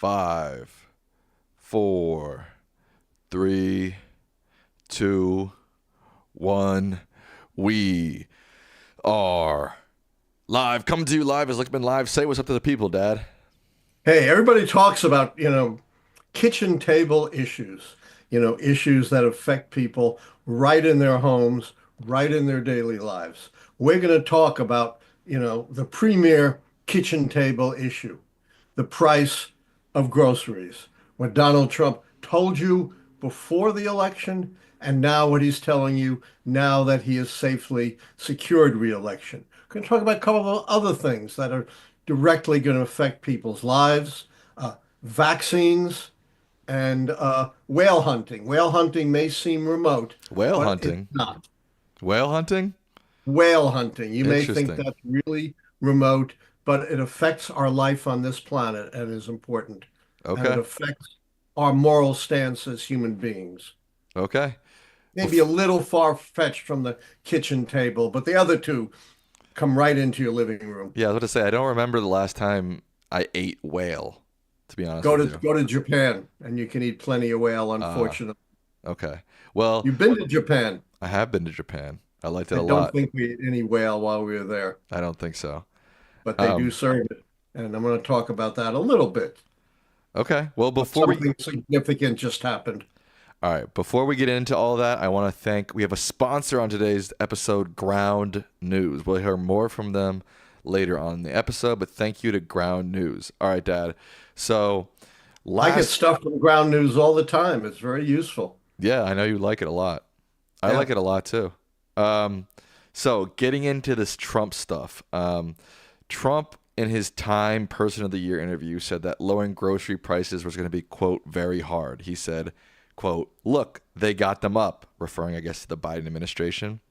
5, 4, 3, 2, 1. We are live. Coming to you live as Lichtman Live. Say what's up to the people, Dad. Hey, everybody talks about, kitchen table issues, issues that affect people right in their homes, right in their daily lives. We're going to talk about, the premier kitchen table issue, the price of groceries. What Donald Trump told you before the election, and now what he's telling you now that he has safely secured re-election. We're going to talk about a couple of other things that are directly going to affect people's lives, vaccines, and whale hunting. Whale hunting may seem remote, Whale but it's hunting. not. Whale hunting? Whale hunting. You may think Interesting. that's really remote, but it affects our life on this planet and is important. And it Okay. affects our moral stance as human beings. Okay. Maybe a Bef- little far-fetched from the kitchen table, but the other two come right into your living room. yeah, I was about to say, I don't remember the last time I ate whale, to be honest Go with to you. go to Japan and you can eat plenty of whale, Uh, unfortunately. okay. Well, You've been to Japan. I have been to Japan. I liked it I a don't lot. think we ate any whale while we were there, I don't think so. but they do Um, serve it. And I'm going to talk about that a little bit. okay. Well, But something significant just happened. all right, before we get into all that, I want to we have a sponsor on today's episode, Ground News. We'll hear more from them later on in the episode, but thank you to Ground News. All right, Dad. So, I get last, stuff from ground news all the time. It's very useful. yeah, I know you like it a lot. I Yeah. like it a lot too. Um, so getting into this Trump stuff, Trump in his Time Person of the Year interview said that lowering grocery prices was going to be, quote, very hard. He said, quote, look, they got them up, referring, I guess, to the Biden administration.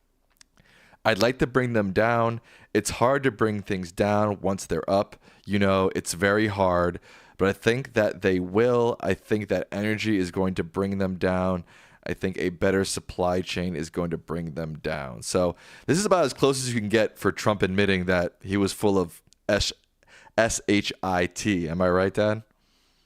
I'd like to bring them down. It's hard to bring things down once they're up. You know, it's very hard, but I think that they will. I think that energy is going to bring them down. I think a better supply chain is going to bring them down. So this is about as close as you can get for Trump admitting that he was full of shit. Am I right, Dad?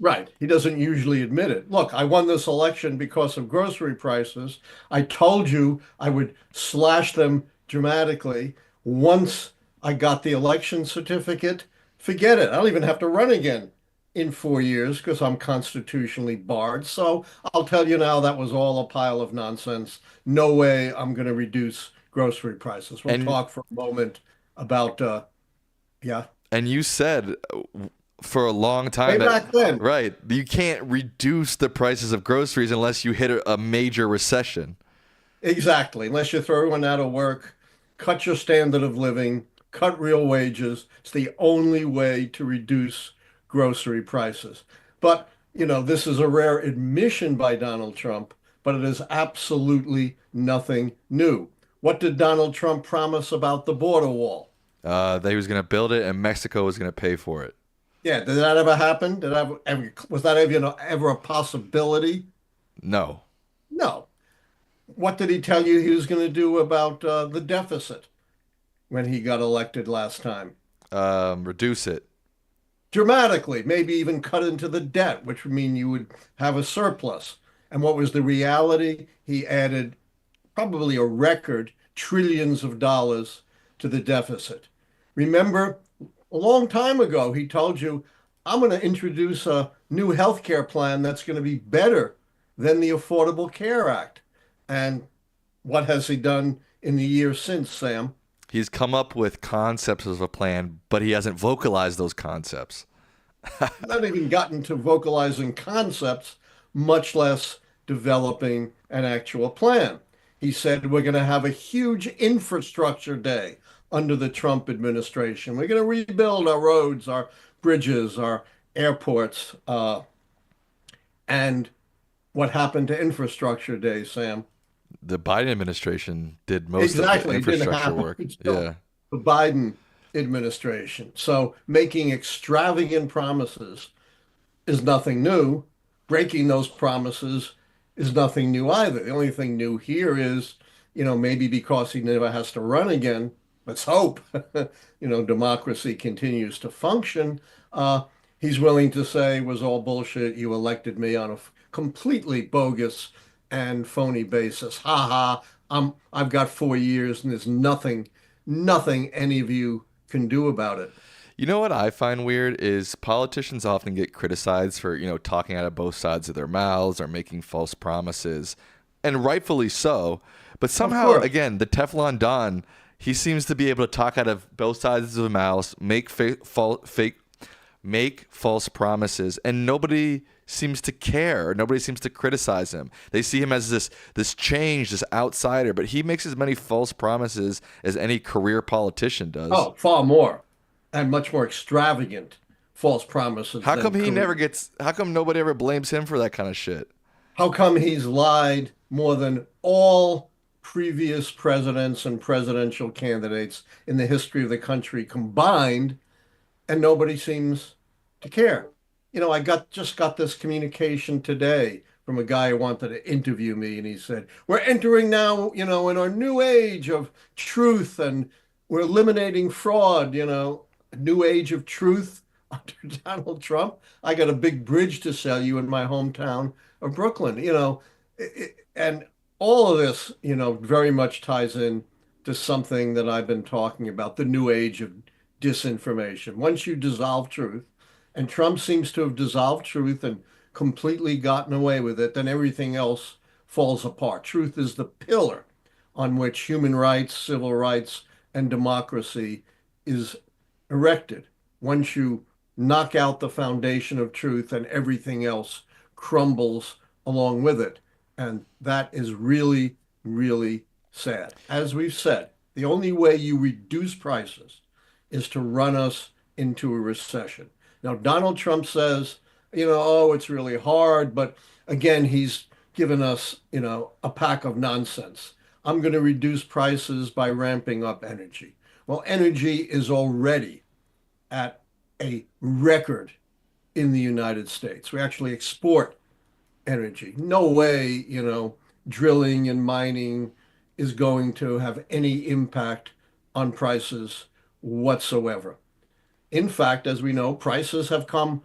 Right. He doesn't usually admit it. Look, I won this election because of grocery prices. I told you I would slash them dramatically. Once I got the election certificate, forget it. I don't even have to run again in 4 years because I'm constitutionally barred. So I'll tell you now that was all a pile of nonsense. No way I'm going to reduce grocery prices. We'll And talk for a moment about, yeah, and you said for a long time way that back then. right, you can't reduce the prices of groceries unless you hit a major recession. Exactly. Unless you throw everyone out of work, cut your standard of living, cut real wages. It's the only way to reduce grocery prices. But, this is a rare admission by Donald Trump, but it is absolutely nothing new. What did Donald Trump promise about the border wall? That he was going to build it and Mexico was going to pay for it. Yeah, did that ever happen? Was that ever, ever a possibility? No. No. What did he tell you he was going to do about the deficit when he got elected last time? Reduce it. Dramatically, maybe even cut into the debt, which would mean you would have a surplus. And what was the reality? He added probably a record trillions of dollars to the deficit. Remember, a long time ago, he told you, I'm going to introduce a new healthcare plan that's going to be better than the Affordable Care Act. And what has he done in the years since, Sam? He's come up with concepts of a plan, but he hasn't vocalized those concepts. Not even gotten to vocalizing concepts, much less developing an actual plan. He said we're going to have a huge infrastructure day under the Trump administration. We're going to rebuild our roads, our bridges, our airports. And what happened to infrastructure day, Sam? The Biden administration did most of the Exactly. It didn't infrastructure happen work. until Yeah. the Biden administration. So making extravagant promises is nothing new. Breaking those promises is nothing new either. The only thing new here is, maybe because he never has to run again, let's hope, democracy continues to function. he's willing to say was all bullshit. You elected me on a completely bogus and phony basis. Ha ha. I've got 4 years and there's nothing any of you can do about it. You know what I find weird is politicians often get criticized for, talking out of both sides of their mouths or making false promises, and rightfully so. But Of somehow, course. again, the Teflon Don, he seems to be able to talk out of both sides of the mouth, make false promises, and nobody seems to care. Nobody seems to criticize him. They see him as this change, this outsider, but he makes as many false promises as any career politician does. Oh, far more and much more extravagant false promises How come than he career. never gets? How come nobody ever blames him for that kind of shit? How come he's lied more than all previous presidents and presidential candidates in the history of the country combined, and nobody seems to care? I just got this communication today from a guy who wanted to interview me, and he said, "We're entering now, in our new age of truth, and we're eliminating fraud, a new age of truth under Donald Trump. I got a big bridge to sell you in my hometown of Brooklyn, and all of this, very much ties in to something that I've been talking about, the new age of disinformation. Once you dissolve truth, and Trump seems to have dissolved truth and completely gotten away with it, then everything else falls apart. Truth is the pillar on which human rights, civil rights, and democracy is erected. Once you knock out the foundation of truth, and everything else crumbles along with it. And that is really, really sad. As we've said, the only way you reduce prices is to run us into a recession. Now, Donald Trump says, oh, it's really hard, but again, he's given us, a pack of nonsense. I'm going to reduce prices by ramping up energy. Well, energy is already at a record in the United States. We actually export energy. No way, drilling and mining is going to have any impact on prices whatsoever. In fact, as we know, prices have come,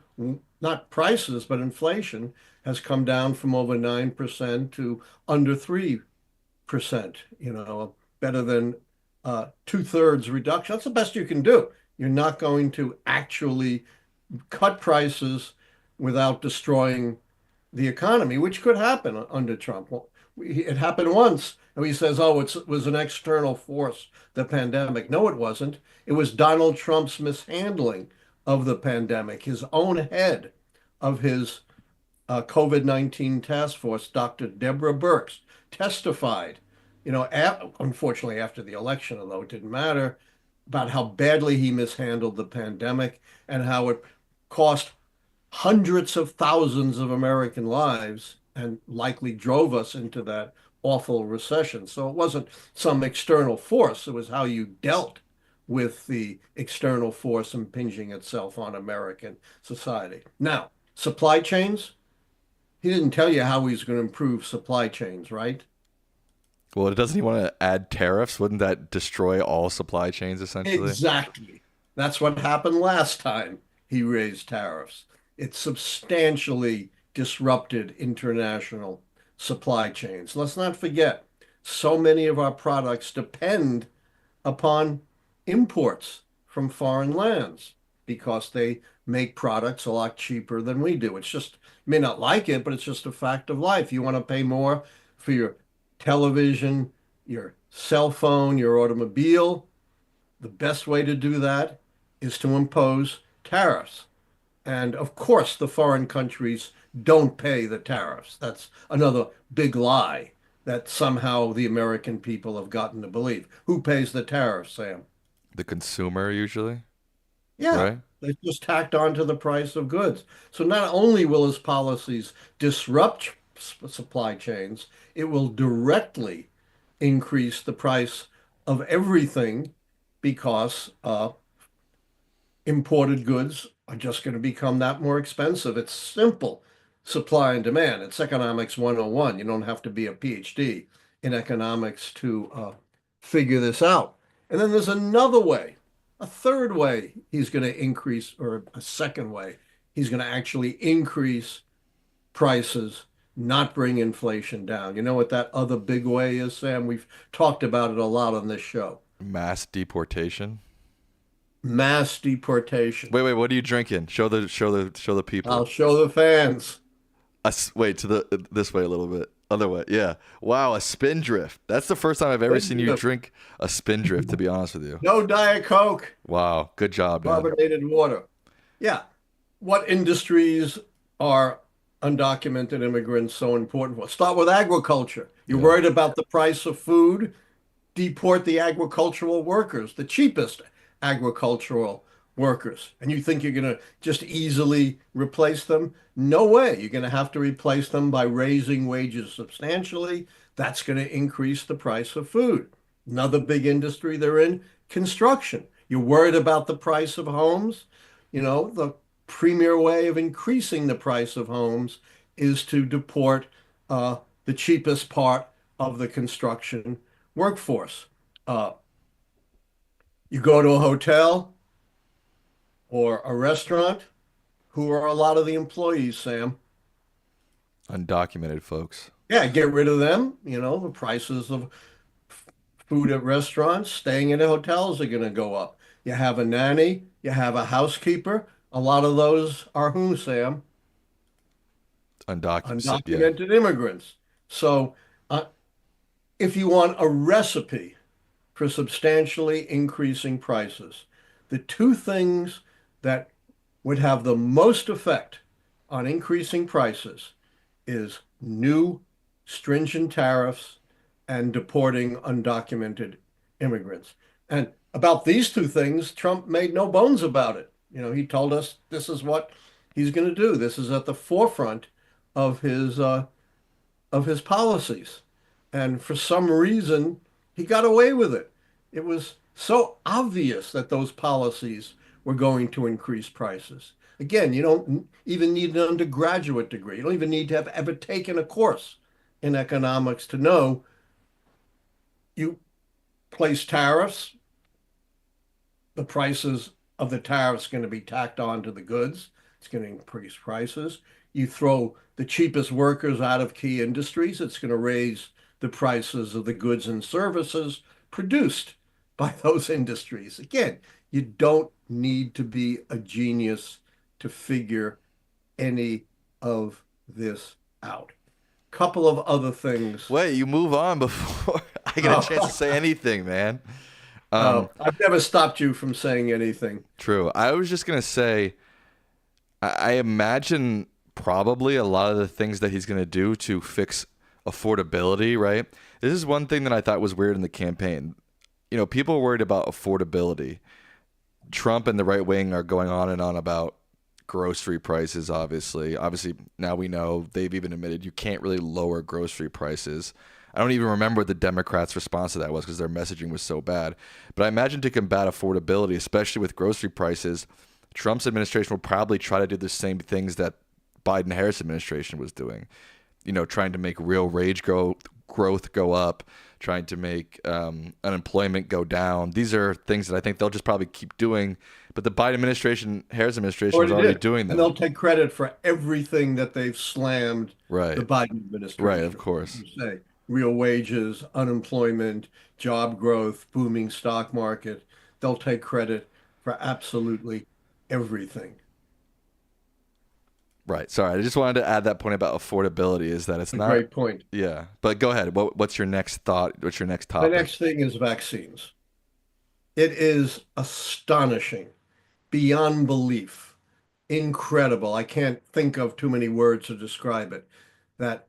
not prices, but inflation has come down from over 9% to under 3%, better than two-thirds reduction. That's the best you can do. You're not going to actually cut prices without destroying the economy, which could happen under Trump. Well, it happened once, and he says, "Oh, it was an external force, the pandemic." No, it wasn't. It was Donald Trump's mishandling of the pandemic. His own head of his COVID-19 task force, Dr. Deborah Birx, testified, unfortunately after the election, although it didn't matter, about how badly he mishandled the pandemic and how it cost hundreds of thousands of American lives and likely drove us into that awful recession. So it wasn't some external force, it was how you dealt with the external force impinging itself on American society. Now, supply chains, he didn't tell you how he's going to improve supply chains, right? Well, doesn't he want to add tariffs? Wouldn't that destroy all supply chains essentially? Exactly. That's what happened last time he raised tariffs. It substantially disrupted international supply chains. Let's not forget, so many of our products depend upon imports from foreign lands because they make products a lot cheaper than we do. It's just, you may not like it, but it's just a fact of life. You want to pay more for your television, your cell phone, your automobile. The best way to do that is to impose tariffs. And of course, the foreign countries don't pay the tariffs. That's another big lie that somehow the American people have gotten to believe. Who pays the tariffs, Sam? The consumer usually, Yeah, right? they just tacked on to the price of goods. So not only will his policies disrupt supply chains, it will directly increase the price of everything because imported goods are just going to become that more expensive. It's simple supply and demand. It's economics 101. You don't have to be a PhD in economics to figure this out. And then there's another way, a third way he's going to increase, or a second way He's going to actually increase prices, not bring inflation down. You know what that other big way is, Sam? We've talked about it a lot on this show. Mass deportation. Mass deportation. Wait, what are you drinking? Show the I'll people. show the fans. Wait to the this way a little bit. Other way. Yeah. Wow, a spindrift. That's the first time I've ever seen you drink a spindrift, to be honest with you. No Diet Coke, Wow. Good job, man. carbonated water. Yeah. What industries are undocumented immigrants so important for? Start with agriculture. You're Yeah. worried about the price of food? Deport the agricultural workers, the cheapest agricultural workers. And you think you're going to just easily replace them? No way. You're going to have to replace them by raising wages substantially. That's going to increase the price of food. Another big industry they're in, construction. You're worried about the price of homes? The premier way of increasing the price of homes is to deport the cheapest part of the construction workforce. Uh, you go to a hotel or a restaurant, who are a lot of the employees, Sam? Undocumented folks. Yeah, get rid of them. The prices of food at restaurants, staying in hotels are going to go up. You have a nanny, you have a housekeeper. A lot of those are who, Sam? Undocumented. Yeah. Undocumented immigrants. So, if you want a recipe for substantially increasing prices, the two things that would have the most effect on increasing prices is new stringent tariffs and deporting undocumented immigrants. And about these two things, Trump made no bones about it. He told us this is what he's going to do. This is at the forefront of his policies. And for some reason, he got away with it. It was so obvious that those policies were going to increase prices. Again, you don't even need an undergraduate degree. You don't even need to have ever taken a course in economics to know you place tariffs, the prices of the tariffs going to be tacked on to the goods. It's going to increase prices. You throw the cheapest workers out of key industries, it's going to raise the prices of the goods and services produced by those industries. Again, you don't need to be a genius to figure any of this out. Couple of other things. Wait, you move on before I get a chance to say anything, man. I've never stopped you from saying anything. True. I was just gonna say, I imagine probably a lot of the things that he's gonna do to fix affordability, right? This is one thing that I thought was weird in the campaign. People are worried about affordability. Trump and the right wing are going on and on about grocery prices, obviously. Obviously, now we know they've even admitted you can't really lower grocery prices. I don't even remember what the Democrats' response to that was because their messaging was so bad. But I imagine to combat affordability, especially with grocery prices, Trump's administration will probably try to do the same things that Biden-Harris administration was doing. Trying to make real growth go up, trying to make unemployment go down. These are things that I think they'll just probably keep doing. But the Biden administration, Harris administration was already doing And them. they'll take credit for everything that they've slammed Right. the Biden administration. Right, of course. You say real wages, unemployment, job growth, booming stock market. They'll take credit for absolutely everything. Right. Sorry, I just wanted to add that point about affordability is that it's A not. great point. Yeah. But go ahead. What's your next thought? What's your next The topic? next thing is vaccines. It is astonishing, beyond belief, incredible. I can't think of too many words to describe it, that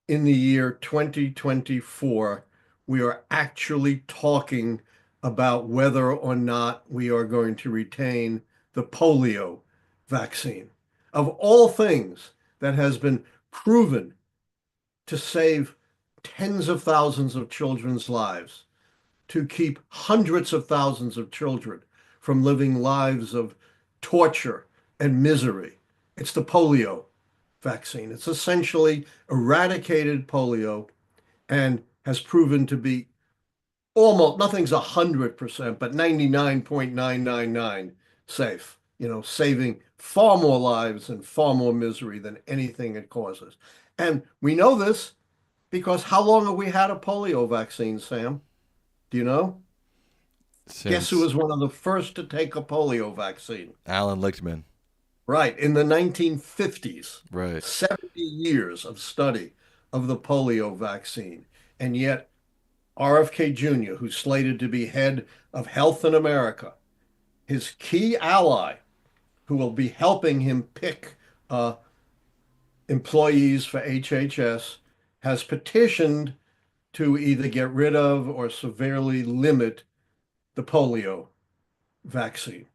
in the year 2024, we are actually talking about whether or not we are going to retain the polio vaccine. Of all things that has been proven to save tens of thousands of children's lives, to keep hundreds of thousands of children from living lives of torture and misery. It's the polio vaccine. It's essentially eradicated polio and has proven to be almost, nothing's 100%, but 99.999 safe, saving far more lives and far more misery than anything it causes. And we know this because how long have we had a polio vaccine, Sam? Do you know? Guess who Since was one of the first to take a polio vaccine? Allan Lichtman. Right, in the 1950s, Right. 70 years of study of the polio vaccine. And yet, RFK Jr., who's slated to be head of health in America, his key ally, who will be helping him pick employees for HHS, has petitioned to either get rid of or severely limit the polio vaccine.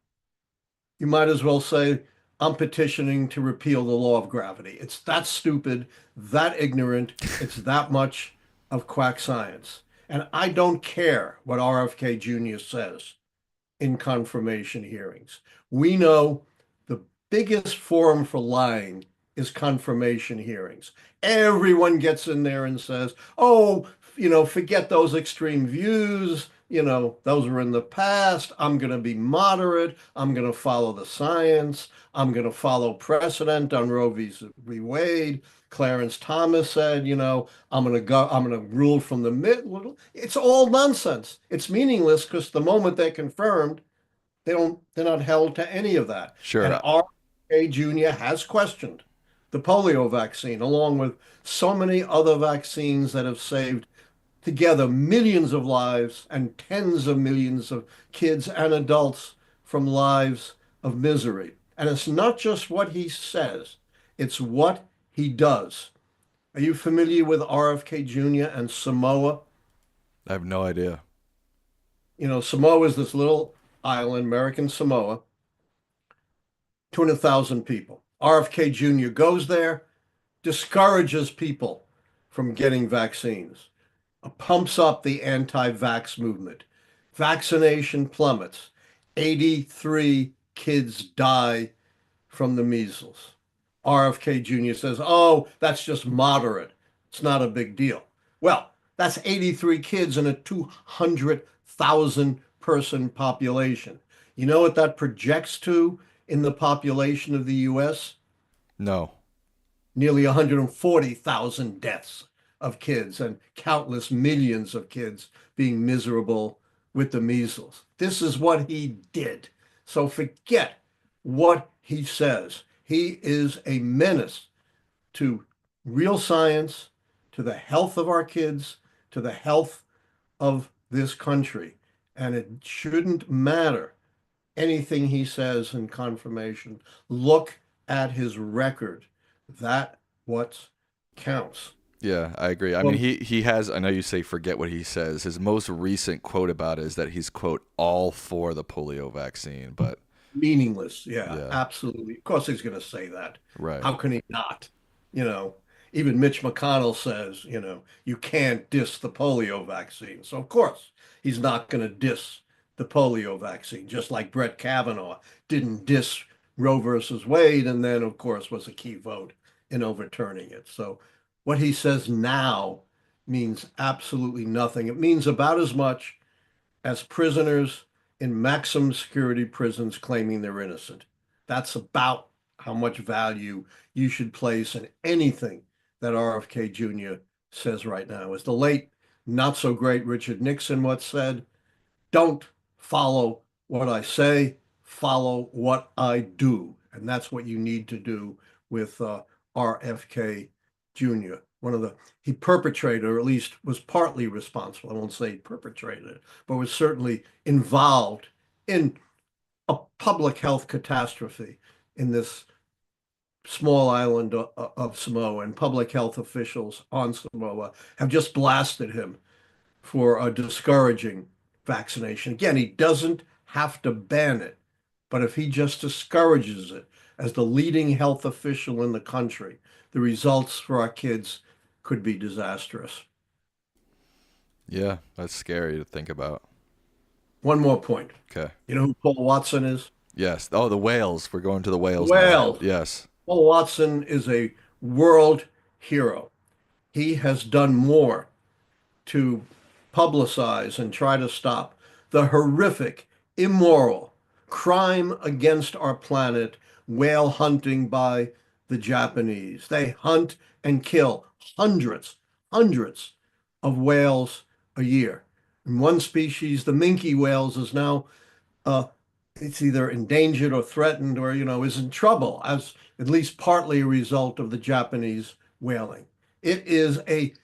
You might as well say, I'm petitioning to repeal the law of gravity. It's that stupid, that ignorant, it's that much of quack science. And I don't care what RFK Jr. says in confirmation hearings. We know the biggest forum for lying is confirmation hearings. Everyone gets in there and says, oh, forget those extreme views. Those were in the past. I'm going to be moderate. I'm going to follow the science. I'm going to follow precedent on Roe v. Wade. Clarence Thomas said, I'm going to rule from the middle. It's all nonsense. It's meaningless because the moment they're confirmed, they're not held to any of that. And Sure. RFK Jr. has questioned the polio vaccine, along with so many other vaccines that have saved together millions of lives and tens of millions of kids and adults from lives of misery. And it's not just what he says, it's what he does. Are you familiar with RFK Jr. and Samoa? I have no idea. Samoa is this little island, American Samoa, 200,000 people. RFK Jr. goes there, discourages people from getting vaccines, pumps up the anti-vax movement. Vaccination plummets. 83 kids die from the measles. RFK Jr. says, oh, that's just moderate. It's not a big deal. Well, that's 83 kids in a 200,000 person population. You know what that projects to in the population of the US? No. Nearly 140,000 deaths of kids and countless millions of kids being miserable with the measles. This is what he did. So forget what he says. He is a menace to real science, to the health of our kids, to the health of this country. And it shouldn't matter anything he says in confirmation. Look at his record. That what counts. Yeah, I agree. I mean, Well, he has. I know you say forget what he says. His most recent quote about it is that he's quote all for the polio vaccine. But meaningless. Yeah, yeah, absolutely. Of course he's going to say that. right. How can he not? You know, even Mitch McConnell says, you can't diss the polio vaccine. So of course he's not going to diss the polio vaccine, just like Brett Kavanaugh didn't diss Roe versus Wade, and then of course was a key vote in overturning it. So what he says now means absolutely nothing. It means about as much as prisoners in maximum security prisons claiming they're innocent. That's about how much value you should place in anything that RFK Jr. says right now. As the late, not so great Richard Nixon once said, don't follow what I say, follow what I do. And that's what you need to do with RFK Jr. He perpetrated, or at least was partly responsible. I won't say he perpetrated it, but was certainly involved in a public health catastrophe in this small island of Samoa, and public health officials on Samoa have just blasted him for discouraging vaccination. Again, he doesn't have to ban it, but if he just discourages it as the leading health official in the country, the results for our kids could be disastrous. Yeah, that's scary to think about. One more point. Okay. You know who Paul Watson is? Yes. Oh, the whales. We're going to the whales now. Well, Yes. Paul Watson is a world hero. He has done more to publicize and try to stop the horrific, immoral crime against our planet whale hunting by the Japanese. They hunt and kill hundreds of whales a year. And one species, the minke whales, is now uh, it's either endangered or threatened or, is in trouble as at least partly a result of the Japanese whaling. It is a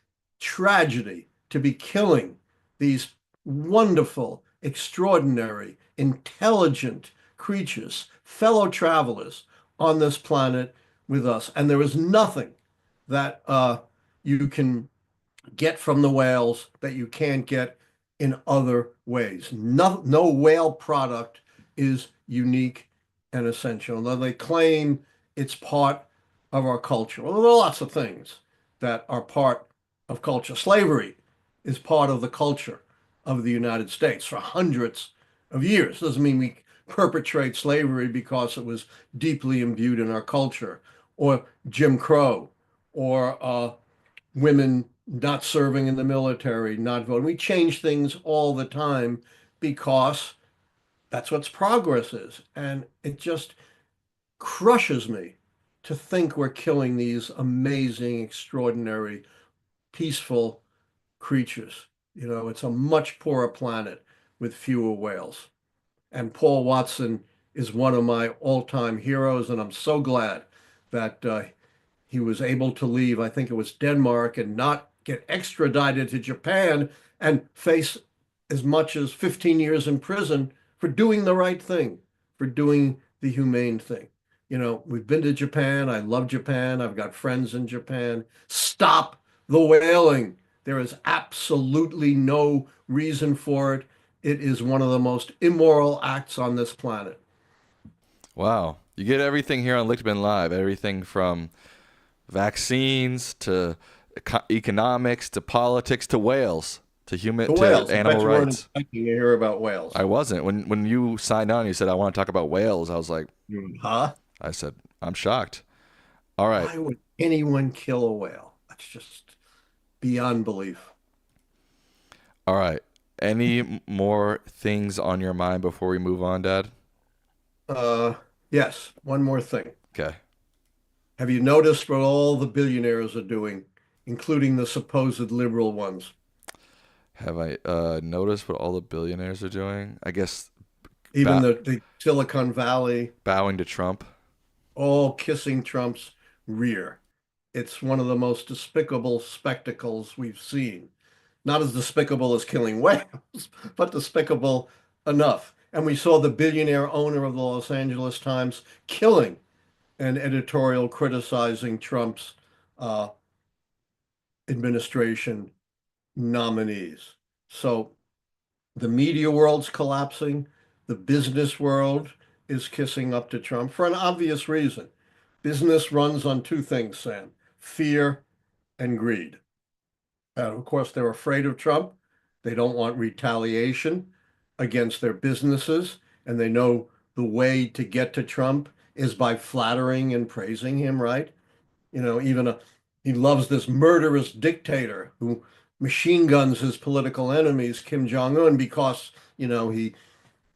tragedy to be killing these wonderful, extraordinary, intelligent creatures, fellow travelers on this planet with us. And there is nothing that you can get from the whales that you can't get in other ways. No whale product is unique and essential. Now they claim it's part of our culture. Well, there are lots of things that are part of culture. Slavery is part of the culture of the United States for hundreds of years. Doesn't mean we perpetrate slavery because it was deeply imbued in our culture, or Jim Crow, or women not serving in the military, not voting. We change things all the time because that's what progress is. And it just crushes me to think we're killing these amazing, extraordinary, peaceful creatures. It's a much poorer planet with fewer whales. And Paul Watson is one of my all-time heroes, and I'm so glad that he was able to leave, I think it was Denmark, and not get extradited to Japan and face as much as 15 years in prison for doing the right thing, for doing the humane thing. We've been to Japan. I love Japan. I've got friends in Japan. Stop the whaling. There is absolutely no reason for it. It is one of the most immoral acts on this planet. Wow. You get everything here on Lichtman Live. Everything from vaccines to economics to politics to whales to The human to whales. I bet animal you weren't rights. expecting to hear about whales. I wasn't. When you signed on, you said I want to talk about whales. I was like, Huh? I said, I'm shocked. All right. Why would anyone kill a whale? That's just beyond belief. All right. Any more things on your mind before we move on, Dad? Uh, yes, one more thing. Okay. Have you noticed what all the billionaires are doing, including the supposed liberal ones? Have I noticed what all the billionaires are doing? I guess Even bow the Silicon Valley, bowing to Trump. all kissing Trump's rear. It's one of the most despicable spectacles we've seen. Not as despicable as killing whales, but despicable enough. And we saw the billionaire owner of the Los Angeles Times killing an editorial criticizing Trump's uh, administration nominees. So the media world's collapsing. The business world is kissing up to Trump for an obvious reason. Business runs on two things, Sam: fear and greed. Of course, they're afraid of Trump. They don't want retaliation against their businesses. And they know the way to get to Trump is by flattering and praising him, right? Even he loves this murderous dictator who machine guns his political enemies, Kim Jong-un, because, he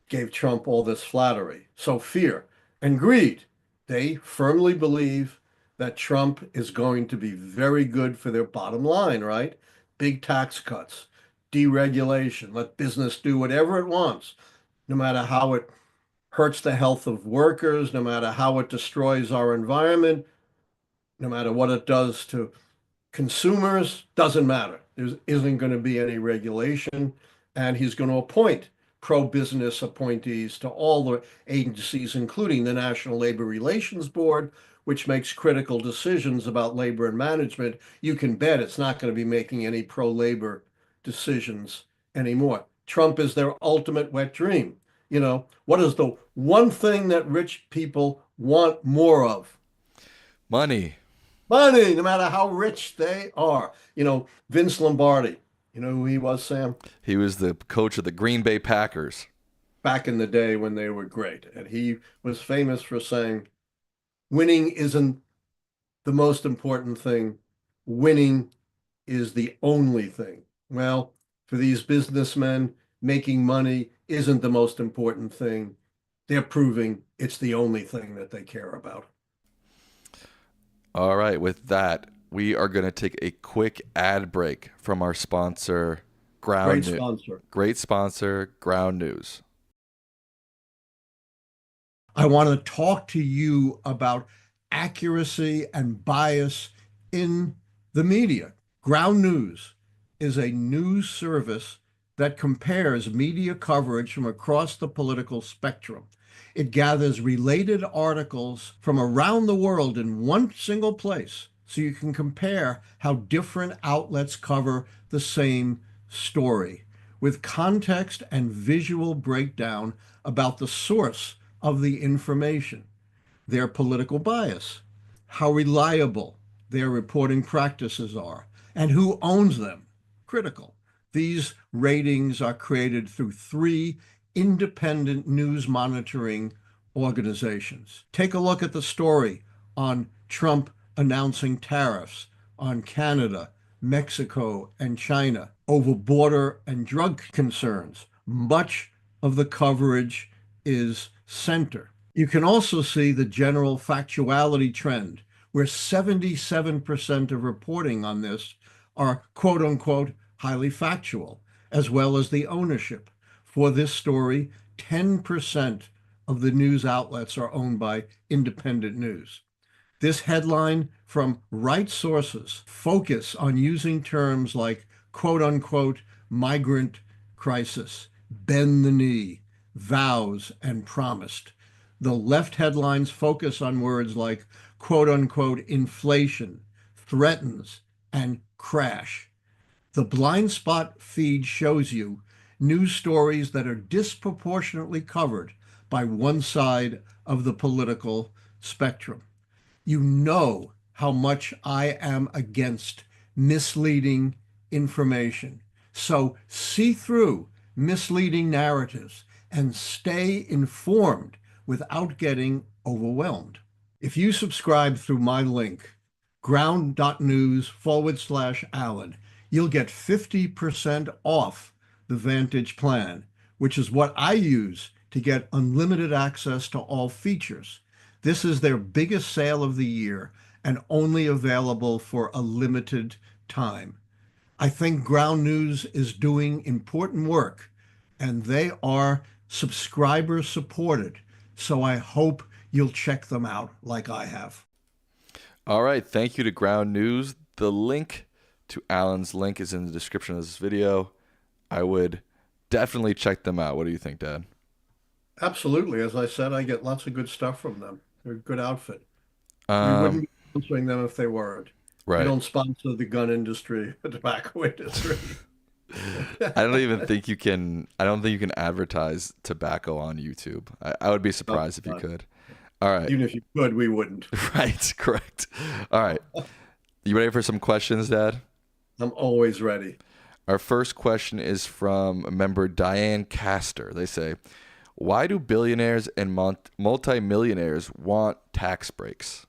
gave Trump all this flattery. So fear and greed. They firmly believe that Trump is going to be very good for their bottom line, right? Big tax cuts, deregulation, let business do whatever it wants, no matter how it hurts the health of workers, no matter how it destroys our environment, no matter what it does to consumers, doesn't matter. There isn't going to be any regulation, and he's going to appoint pro-business appointees to all the agencies, including the National Labor Relations Board, which makes critical decisions about labor and management. You can bet it's not going to be making any pro-labor decisions anymore. Trump is their ultimate wet dream. What is the one thing that rich people want more of? Money. Money, no matter how rich they are. Vince Lombardi, you know who he was, Sam? He was the coach of the Green Bay Packers. Back in the day when they were great. And he was famous for saying, winning isn't the most important thing. Winning is the only thing. Well, for these businessmen, making money isn't the most important thing. they're proving it's the only thing that they care about. All right, with that, we are going to take a quick ad break from our sponsor, Great Ground News. sponsor. Great sponsor, Ground News. I want to talk to you about accuracy and bias in the media. Ground News is a news service that compares media coverage from across the political spectrum. It gathers related articles from around the world in one single place so you can compare how different outlets cover the same story with context and visual breakdown about the source of the information, their political bias, how reliable their reporting practices are, and who owns them. Critical. These ratings are created through three independent news monitoring organizations. Take a look at the story on Trump announcing tariffs on Canada, Mexico, and China over border and drug concerns. Much of the coverage is center. You can also see the general factuality trend, where 77% of reporting on this are quote unquote highly factual, as well as the ownership. For this story, 10% of the news outlets are owned by independent news. This headline from right sources focus on using terms like quote unquote migrant crisis, bend the knee, vows, and promised. The left headlines focus on words like quote unquote inflation, threatens, and crash. The blind spot feed shows you news stories that are disproportionately covered by one side of the political spectrum. You know how much I am against misleading information. So see through misleading narratives and stay informed without getting overwhelmed. If you subscribe through my link, ground.news/Allen, you'll get 50% off the Vantage plan, which is what I use to get unlimited access to all features. This is their biggest sale of the year and only available for a limited time. I think Ground News is doing important work and they are subscriber supported. So I hope you'll check them out like I have. All right, thank you to Ground News. The link to Allan's link is in the description of this video. I would definitely check them out. What do you think, Dad? Absolutely. As I said, I get lots of good stuff from them. They're a good outfit. We Um, wouldn't be sponsoring them if they weren't. We right. don't sponsor the gun industry, the tobacco industry. I don't even think you can. I don't think you can advertise tobacco on YouTube. I would be No, surprised if you could. All right. even if you could, we wouldn't. Right. Correct. All right. You ready for some questions, Dad? I'm always ready. Our first question is from member Diane Castor. They say, "Why do billionaires and multimillionaires want tax breaks?"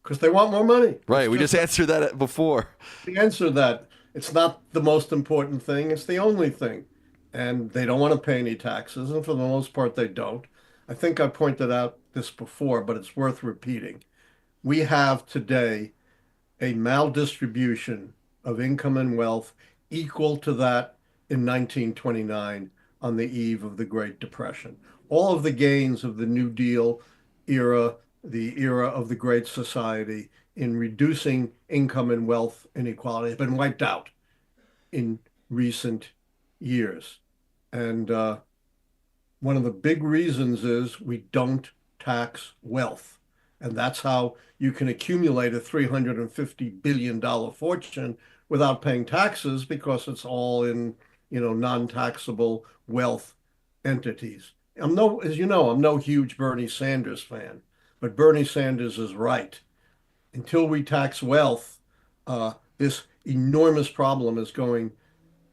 Because they want more money. Right. We just answered that before. The answer that it's not the most important thing, it's the only thing. And they don't want to pay any taxes, and for the most part, they don't. I think I pointed out this before, but it's worth repeating. We have today a maldistribution of income and wealth equal to that in 1929 on the eve of the Great Depression. All of the gains of the New Deal era, the era of the Great Society in reducing income and wealth inequality have been wiped out in recent years. And one of the big reasons is we don't tax wealth. And that's how you can accumulate a $350 billion fortune without paying taxes because it's all in, non-taxable wealth entities. As you know, I'm no huge Bernie Sanders fan, but Bernie Sanders is right. Until we tax wealth, this enormous problem is going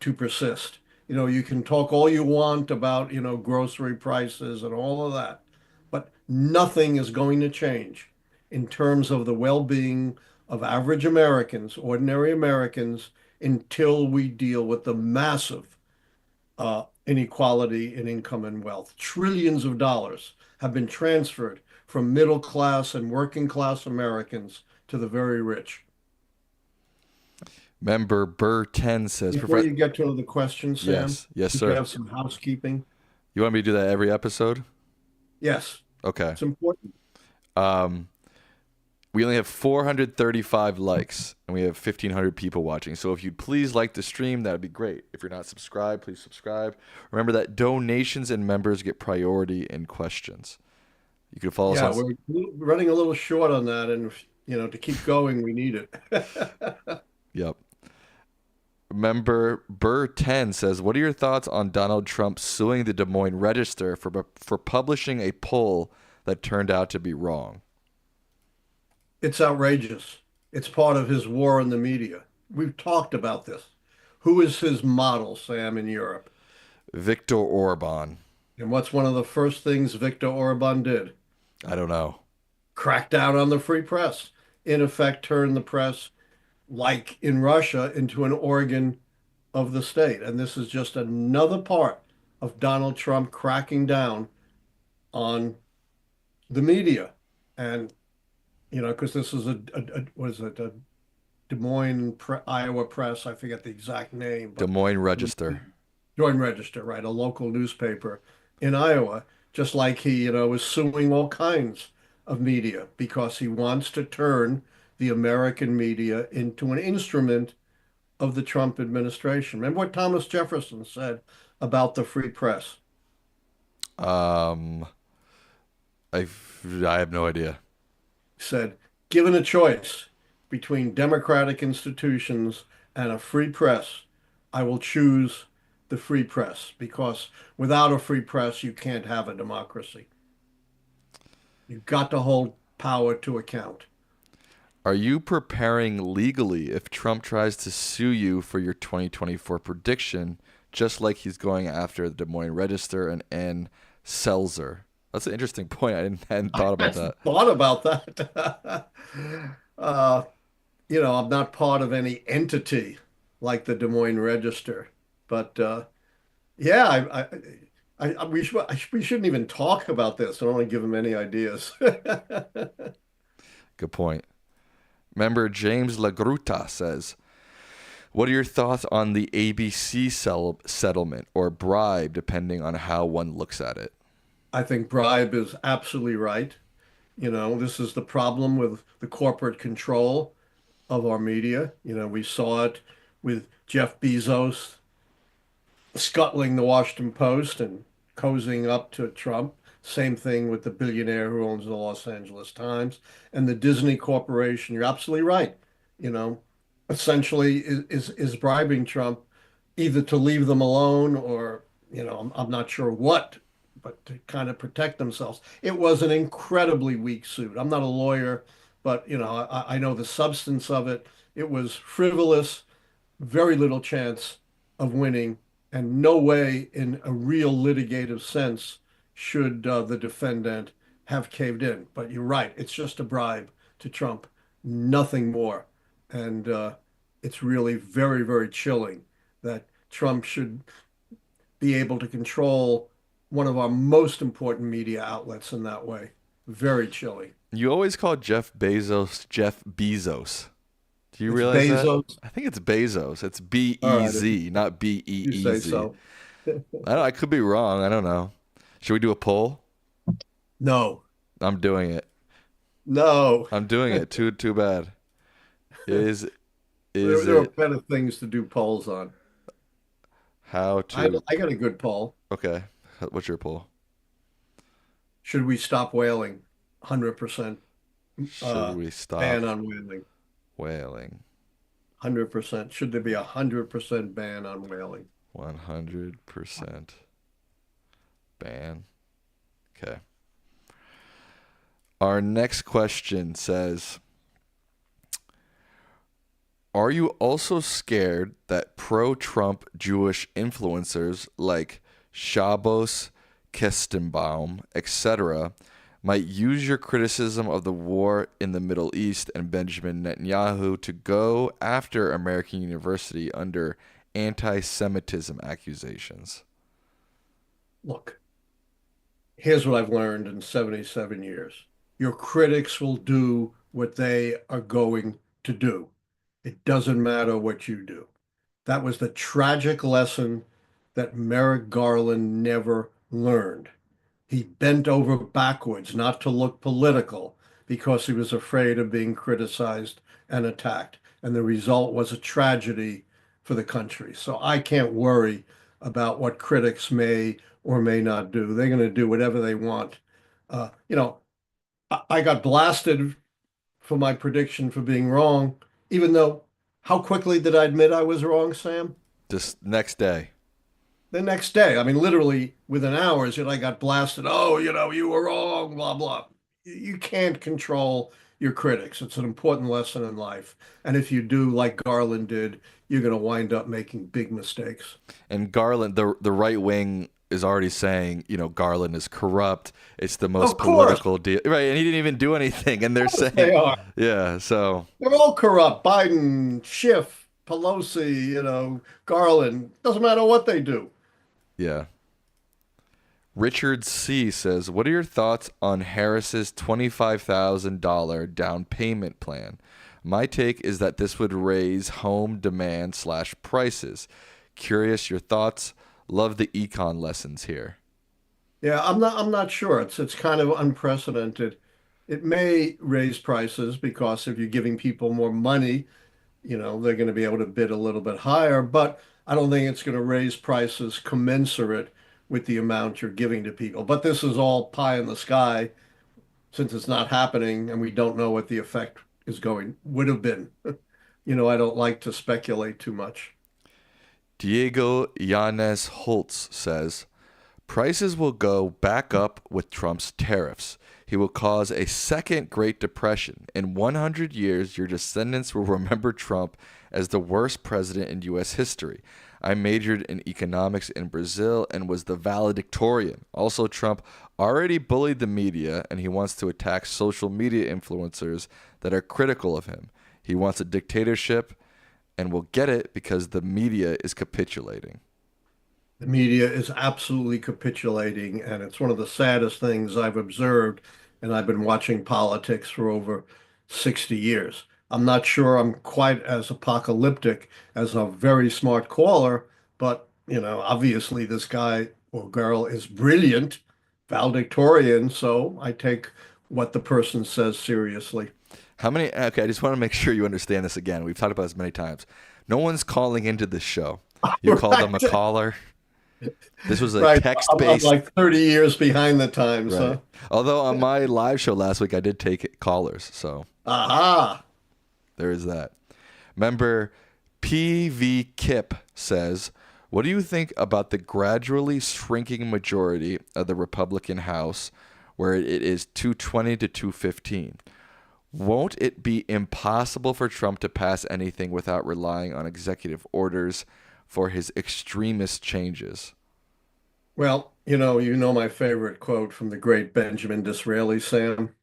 to persist. You can talk all you want about, grocery prices and all of that, but nothing is going to change in terms of the well-being of average Americans, ordinary Americans, until we deal with the massive inequality in income and wealth. Trillions of dollars have been transferred from middle class and working class Americans to the very rich. Member Burr 10 says, Before you get to the questions, Sam, Yes, yes, do you sir. have some housekeeping? You want me to do that every episode? Yes, Okay. it's important. Um, we only have 435 likes and we have 1,500 people watching. So if you'd please like the stream, that would be great. If you're not subscribed, please subscribe. Remember that donations and members get priority in questions. You can follow us Yeah, on. we're running a little short on that, and to keep going, we need it. Yep. Member Burr 10 says, what are your thoughts on Donald Trump suing the Des Moines Register for publishing a poll that turned out to be wrong? It's outrageous. It's part of his war on the media. We've talked about this. Who is his model, Sam, in Europe? Viktor Orban. And what's one of the first things Viktor Orban did? I don't know. Crack down on the free press. In effect, turn the press, like in Russia, into an organ of the state. And this is just another part of Donald Trump cracking down on the media. And, because this is what is it, a Des Moines, Iowa Press, I forget the exact name, Des but Moines Register. Des Moines Register, right, a local newspaper in Iowa, just like he, was suing all kinds of media because he wants to turn the American media into an instrument of the Trump administration. Remember what Thomas Jefferson said about the free press? Um, I have no idea. He said, given a choice between democratic institutions and a free press, I will choose the free press because without a free press, you can't have a democracy. You've got to hold power to account. Are you preparing legally if Trump tries to sue you for your 2024 prediction, just like he's going after the Des Moines Register and Ann Selzer? That's an interesting point. Hadn't thought about that. Thought about that. uh, I'm not part of any entity like the Des Moines Register, but yeah, we shouldn't even talk about this. I don't want to give him any ideas. Good point. Member James LaGruta says, what are your thoughts on the ABC settlement or bribe, depending on how one looks at it? I think bribe is absolutely right. This is the problem with the corporate control of our media. We saw it with Jeff Bezos scuttling the Washington Post and cozying up to Trump. Same thing with the billionaire who owns the Los Angeles Times and the Disney Corporation. You're absolutely right. You know, essentially is bribing Trump either to leave them alone or, I'm not sure what, but to kind of protect themselves. It was an incredibly weak suit. I'm not a lawyer, but I know the substance of it. It was frivolous, very little chance of winning, and no way in a real litigative sense should the defendant have caved in. But you're right, it's just a bribe to Trump, nothing more. And it's really very, very chilling that Trump should be able to control one of our most important media outlets in that way. Very chilling. You always call Jeff Bezos. Do you It's realize that? Bezos. I think it's Bezos. It's All right, if B-E-Z, not you say B-E-E-Z. so. I could be wrong. I don't know. Should we do a poll? No, I'm doing it. no. I'm doing it. Too bad. Is There are it better things to do polls on. how I, to? I got a good poll. Okay. What's your poll? Should we stop whaling? 100% Should we ban stop on whaling. whaling? 100%. Should there be a 100% ban on whaling? 100% ban. Okay. Our next question says, are you also scared that pro-Trump Jewish influencers like Shabbos, Kestenbaum, etc., might use your criticism of the war in the Middle East and Benjamin Netanyahu to go after American University under anti-Semitism accusations? Look, here's what I've learned in 77 years. Your critics will do what they are going to do. It doesn't matter what you do. That was the tragic lesson that Merrick Garland never learned. He bent over backwards not to look political because he was afraid of being criticized and attacked. And the result was a tragedy for the country. So I can't worry about what critics may or may not do. They're going to do whatever they want. Uh, you know, I got blasted for my prediction for being wrong, even though how quickly did I admit I was wrong, Sam? Just next day. The next day, I mean, literally within hours, I got blasted. Oh, you were wrong, blah, blah. You can't control your critics. It's an important lesson in life. And if you do, like Garland did, you're going to wind up making big mistakes. And Garland, the right wing is already saying, Garland is corrupt. It's the most Of course, political deal, right? And he didn't even do anything. And they're saying, they are. yeah. So They're all corrupt. Biden, Schiff, Pelosi, Garland. Doesn't matter what they do. yeah. Richard C says, "What are your thoughts on Harris's $25,000 down payment plan? My take is that this would raise home demand slash prices. Curious your thoughts. Love the econ lessons here." Yeah, I'm not sure. It's kind of unprecedented. It may raise prices because if you're giving people more money, they're going to be able to bid a little bit higher, but I don't think it's going to raise prices commensurate with the amount you're giving to people. But this is all pie in the sky since it's not happening and we don't know what the effect would have been. I don't like to speculate too much. Diego Yanes Holtz says, "Prices will go back up with Trump's tariffs. He will cause a second Great Depression. In 100 years, your descendants will remember Trump as the worst president in U.S. history. I majored in economics in Brazil and was the valedictorian. Also, Trump already bullied the media, and he wants to attack social media influencers that are critical of him. He wants a dictatorship and will get it because the media is capitulating." The media is absolutely capitulating, and it's one of the saddest things I've observed. And I've been watching politics for over 60 years. I'm not sure I'm quite as apocalyptic as a very smart caller, but obviously this guy or girl is brilliant, valedictorian, so I take what the person says seriously. How many? Okay, I just want to make sure you understand this again. We've talked about this many times. No one's calling into this show. You called them a Right, caller. This was a right. I'm text-based. like 30 years behind the times, Right. huh? Although on my live show last week, I did take callers. So Aha. there is that. Member PV Kip says, "What do you think about the gradually shrinking majority of the Republican House where it is 220 to 215? Won't it be impossible for Trump to pass anything without relying on executive orders for his extremist changes?" Well, you know my favorite quote from the great Benjamin Disraeli, Sam.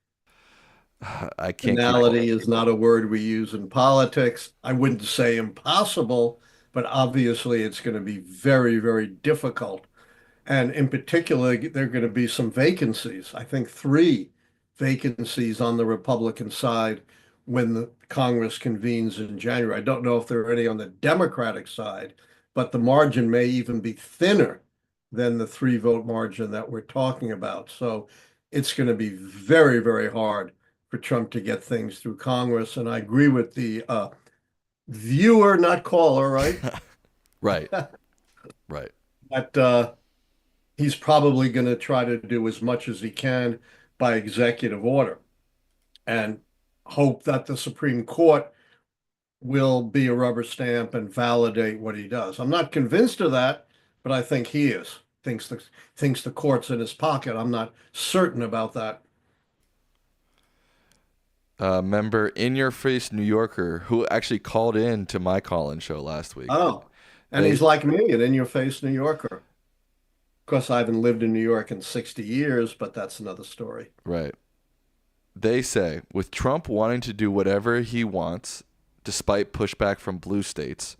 I can't keep. Finality is not a word we use in politics. I wouldn't say impossible, but obviously it's going to be very, very difficult. And in particular, there are going to be some vacancies. I think three vacancies on the Republican side when the Congress convenes in January. I don't know if there are any on the Democratic side, but the margin may even be thinner than the three-vote margin that we're talking about. So it's going to be very, very hard for Trump to get things through Congress. And I agree with the viewer, not caller, right? Right, right. That he's probably going to try to do as much as he can by executive order and hope that the Supreme Court will be a rubber stamp and validate what he does. I'm not convinced of that, but I think he is. Thinks the court's in his pocket. I'm not certain about that. Member In Your Face New Yorker who actually called in to my call-in show last week. Oh, and They he's like me, an in-your-face New Yorker. Of course, I haven't lived in New York in 60 years, but that's another story. right. They say with Trump wanting to do whatever he wants, despite pushback from blue states,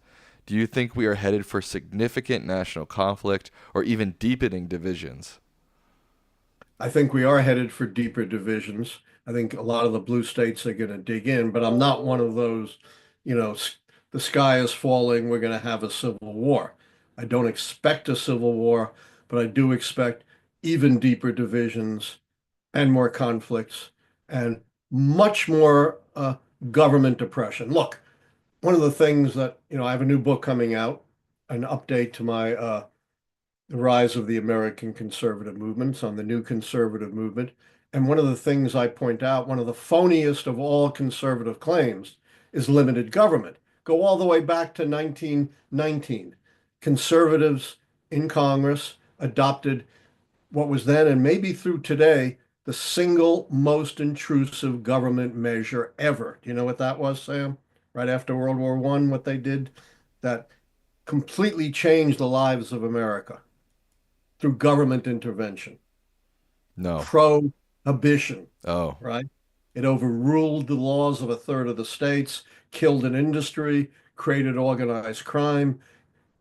Do you think we are headed for significant national conflict or even deepening divisions? I think we are headed for deeper divisions. I think a lot of the blue states are going to dig in, but I'm not one of those, the sky is falling, we're going to have a civil war. I don't expect a civil war, but I do expect even deeper divisions and more conflicts and much more government oppression. Look, one of the things that, I have a new book coming out, an update to my The Rise of the American Conservative Movements on the new conservative movement. And one of the things I point out, one of the phoniest of all conservative claims is limited government. Go all the way back to 1919. Conservatives in Congress adopted what was then, and maybe through today, the single most intrusive government measure ever. Do you know what that was, Sam? Right after World War I, what they did that completely changed the lives of America through government intervention, No. prohibition, Oh. right? It overruled the laws of a third of the states, killed an industry, created organized crime,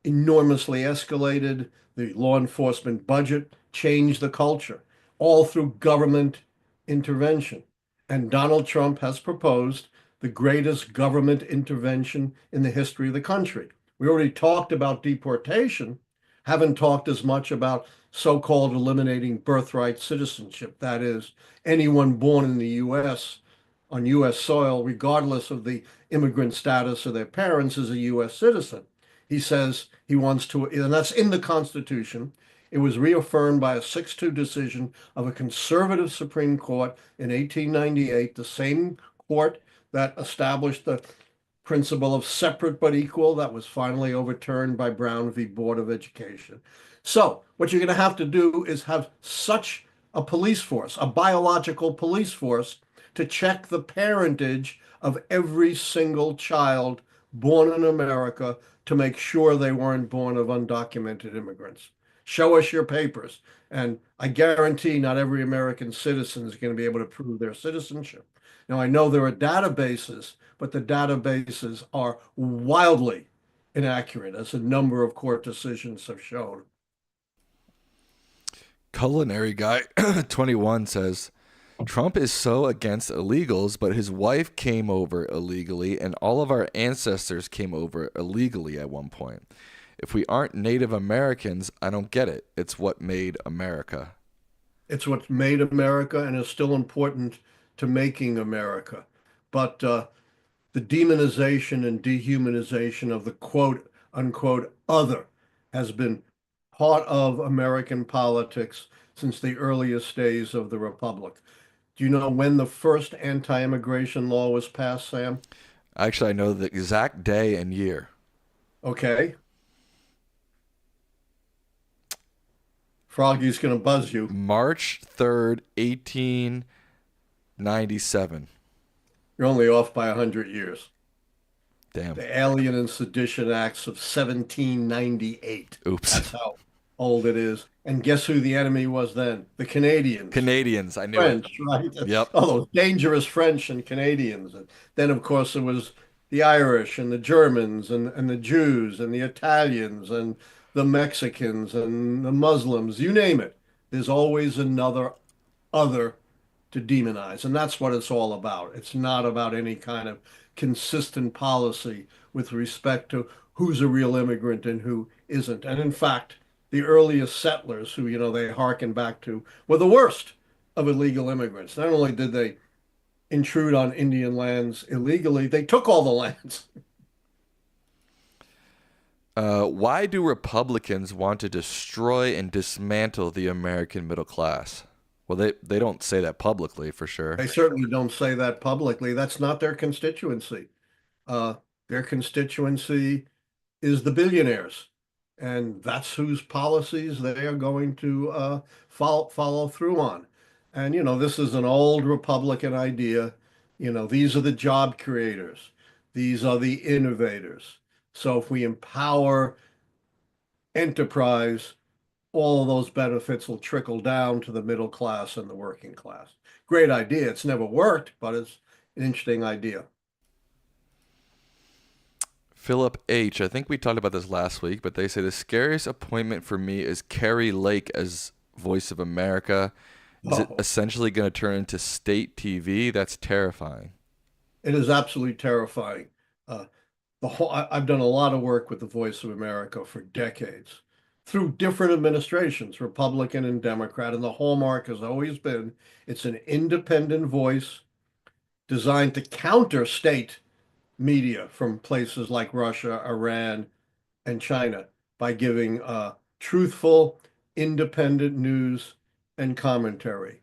enormously escalated the law enforcement budget, changed the culture, all through government intervention. And Donald Trump has proposed the greatest government intervention in the history of the country. We already talked about deportation, haven't talked as much about so-called eliminating birthright citizenship. That is, anyone born in the U.S. on U.S. soil, regardless of the immigrant status of their parents, is a U.S. citizen. He says he wants to, and that's in the Constitution. It was reaffirmed by a 6-2 decision of a conservative Supreme Court in 1898, the same court that established the principle of separate but equal that was finally overturned by Brown v. Board of Education. So what you're going to have to do is have such a police force, a biological police force, to check the parentage of every single child born in America to make sure they weren't born of undocumented immigrants. Show us your papers. And I guarantee not every American citizen is going to be able to prove their citizenship. Now, I know there are databases, but the databases are wildly inaccurate, as a number of court decisions have shown. Culinary Guy 21 says Trump is so against illegals, but his wife came over illegally, and all of our ancestors came over illegally at one point. If we aren't Native Americans, I don't get it. It's what made America. It's what made America and is still important to making America. But the demonization and dehumanization of the quote unquote other has been part of American politics since the earliest days of the Republic. Do you know when the first anti-immigration law was passed, Sam? Actually, I know the exact day and year. Okay. Froggy's going to buzz you. March 3rd, 1897. You're only off by 100 years. Damn. The Alien and Sedition Acts of 1798. Oops. That's how old it is. And guess who the enemy was then? The Canadians. Canadians. I knew French, it. right? Yep. Oh, those dangerous French and Canadians. And then, of course, it was the Irish and the Germans and the Jews and the Italians and the Mexicans and the Muslims, you name it. There's always another other to demonize. And that's what it's all about. It's not about any kind of consistent policy with respect to who's a real immigrant and who isn't. And in fact, the earliest settlers who, they hearken back to were the worst of illegal immigrants. Not only did they intrude on Indian lands illegally, they took all the lands. Why do Republicans want to destroy and dismantle the American middle class? Well, they don't say that publicly for sure. They certainly don't say that publicly. That's not their constituency. Uh, their constituency is the billionaires, and that's whose policies they are going to follow through on. And this is an old Republican idea. These are the job creators. These are the innovators. So if we empower enterprise, all of those benefits will trickle down to the middle class and the working class. Great idea. It's never worked, but it's an interesting idea. Philip H. I think we talked about this last week, but they say the scariest appointment for me is Carrie Lake as Voice of America. Is it Oh, essentially going to turn into state TV? That's terrifying. it is absolutely terrifying. Uh, I've done a lot of work with the Voice of America for decades through different administrations, Republican and Democrat, and the hallmark has always been it's an independent voice designed to counter state media from places like Russia, Iran, and China by giving truthful, independent news and commentary.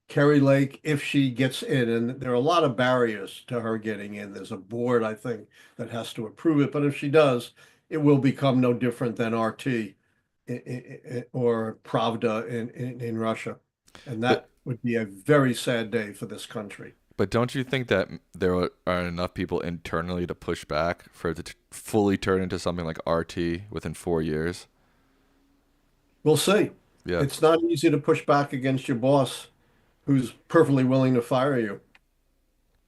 Carrie Lake, if she gets in, and there are a lot of barriers to her getting in. There's a board, I think, that has to approve it. But if she does, it will become no different than RT or Pravda in Russia. And But that would be a very sad day for this country. but don't you think that there are enough people internally to push back for it to fully turn into something like RT within 4 years? We'll see. Yeah, It's not easy to push back against your boss who's perfectly willing to fire you.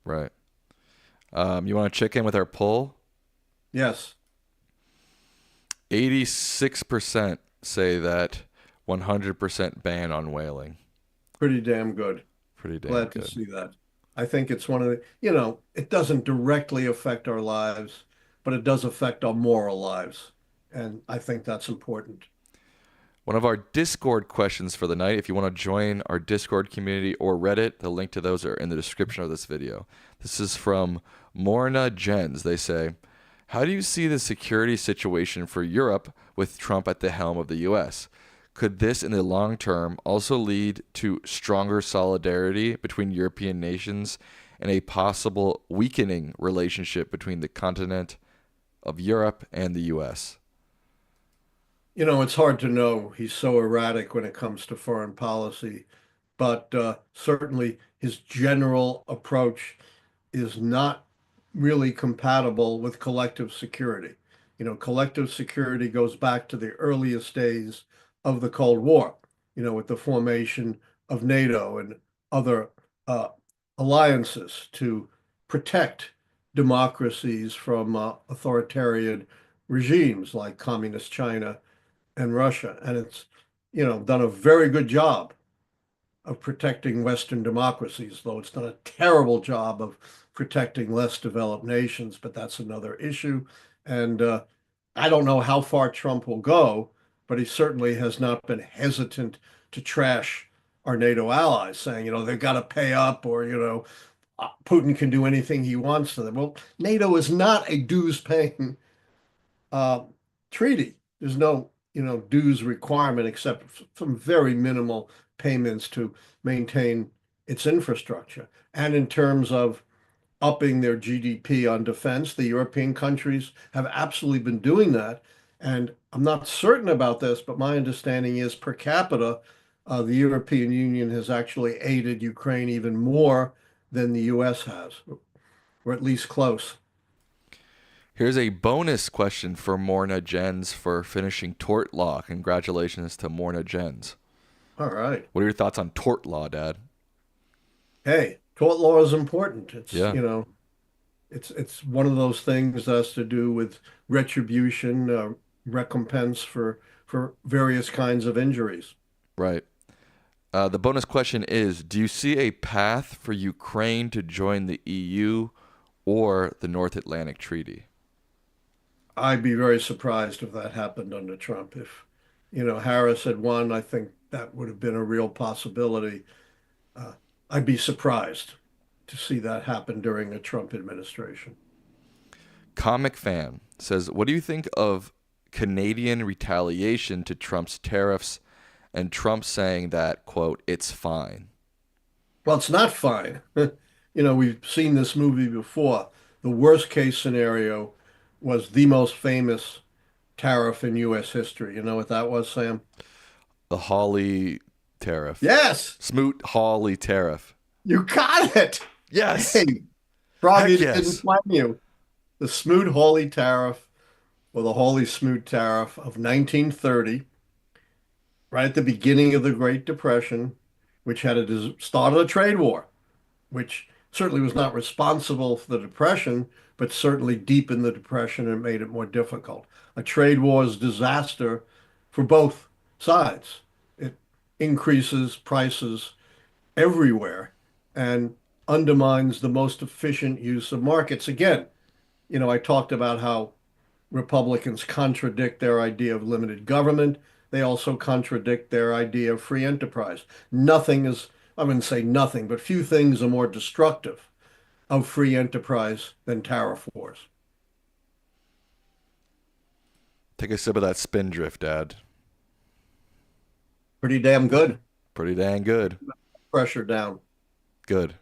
right. You want to check in with our poll? Yes, 86% say that 100% ban on whaling. pretty damn good. Pretty damn Glad to good. see that. I think it's one of the, it doesn't directly affect our lives, but it does affect our moral lives. And I think that's important. One of our Discord questions for the night. If you want to join our Discord community or Reddit, the link to those are in the description of this video. This is from Morna Jens. They say, how do you see the security situation for Europe with Trump at the helm of the US? Could this in the long term also lead to stronger solidarity between European nations and a possible weakening relationship between the continent of Europe and the US? It's hard to know. He's so erratic when it comes to foreign policy, but certainly his general approach is not really compatible with collective security. Collective security goes back to the earliest days of the Cold War, with the formation of NATO and other uh, alliances to protect democracies from authoritarian regimes like Communist China and Russia. And it's, done a very good job of protecting Western democracies, though it's done a terrible job of protecting less developed nations, but that's another issue. And I don't know how far Trump will go, but he certainly has not been hesitant to trash our NATO allies, saying, they've got to pay up or, Putin can do anything he wants to them. Well, NATO is not a dues paying uh, treaty. There's no, dues requirement except some very minimal payments to maintain its infrastructure. And in terms of upping their GDP on defense, the European countries have absolutely been doing that. And I'm not certain about this, but my understanding is per capita, the European Union has actually aided Ukraine even more than the US has, or at least close. Here's a bonus question for Morna Jens for finishing tort law. Congratulations to Morna Jens. All right. What are your thoughts on tort law, Dad? Hey, tort law is important. It's, Yeah, it's one of those things that has to do with retribution, recompense for various kinds of injuries. right. The bonus question is, do you see a path for Ukraine to join the EU or the North Atlantic Treaty? I'd be very surprised if that happened under Trump. If, Harris had won, I think that would have been a real possibility. Uh, I'd be surprised to see that happen during a Trump administration. Comic Fan says, what do you think of Canadian retaliation to Trump's tariffs and Trump saying that, quote, it's fine? Well, it's not fine. We've seen this movie before. The worst case scenario was the most famous tariff in U.S. history. You know what that was, Sam? The Hawley tariff. Yes, Smoot-Hawley tariff. you got it. Yes. Hey, probably Heck didn't yes. blame you. The Smoot-Hawley tariff, or the Hawley-Smoot tariff of 1930, right at the beginning of the Great Depression, which had started a trade war, which Certainly was not responsible for the Depression, but certainly deepened the Depression and made it more difficult. A trade war is disaster for both sides. It increases prices everywhere and undermines the most efficient use of markets. Again, I talked about how Republicans contradict their idea of limited government. They also contradict their idea of free enterprise. Nothing is, I wouldn't say nothing, but few things are more destructive of free enterprise than tariff wars. Take a sip of that spindrift, Dad. Pretty damn good. Pretty dang good. Pressure down. Good.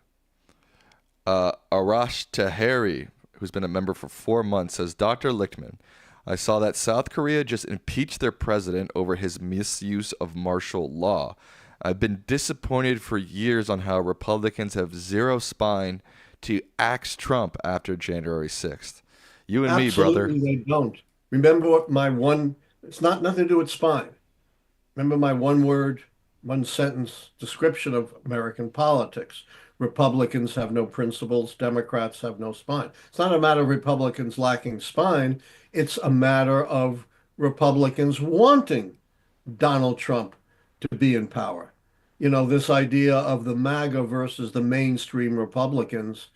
Arash Taheri, who's been a member for 4 months, says, Dr. Lichtman, I saw that South Korea just impeached their president over his misuse of martial law. I've been disappointed for years on how Republicans have zero spine to axe Trump after January 6th. You and me, brother. Absolutely, they don't. Remember what my one, it's not nothing to do with spine. Remember my one word, one sentence description of American politics. Republicans have no principles, Democrats have no spine. It's not a matter of Republicans lacking spine, it's a matter of Republicans wanting Donald Trump to be in power. This idea of the MAGA versus the mainstream Republicans,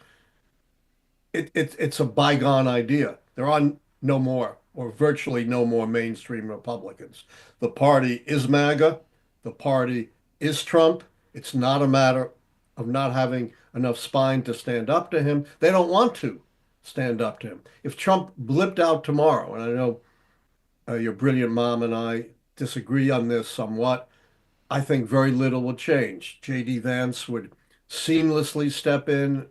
it's a bygone idea. There are no more, or virtually no more mainstream Republicans. The party is MAGA. The party is Trump. It's not a matter of not having enough spine to stand up to him. They don't want to stand up to him. If Trump blipped out tomorrow, and I know your brilliant mom and I disagree on this somewhat, I think very little will change. J.D. Vance would seamlessly step in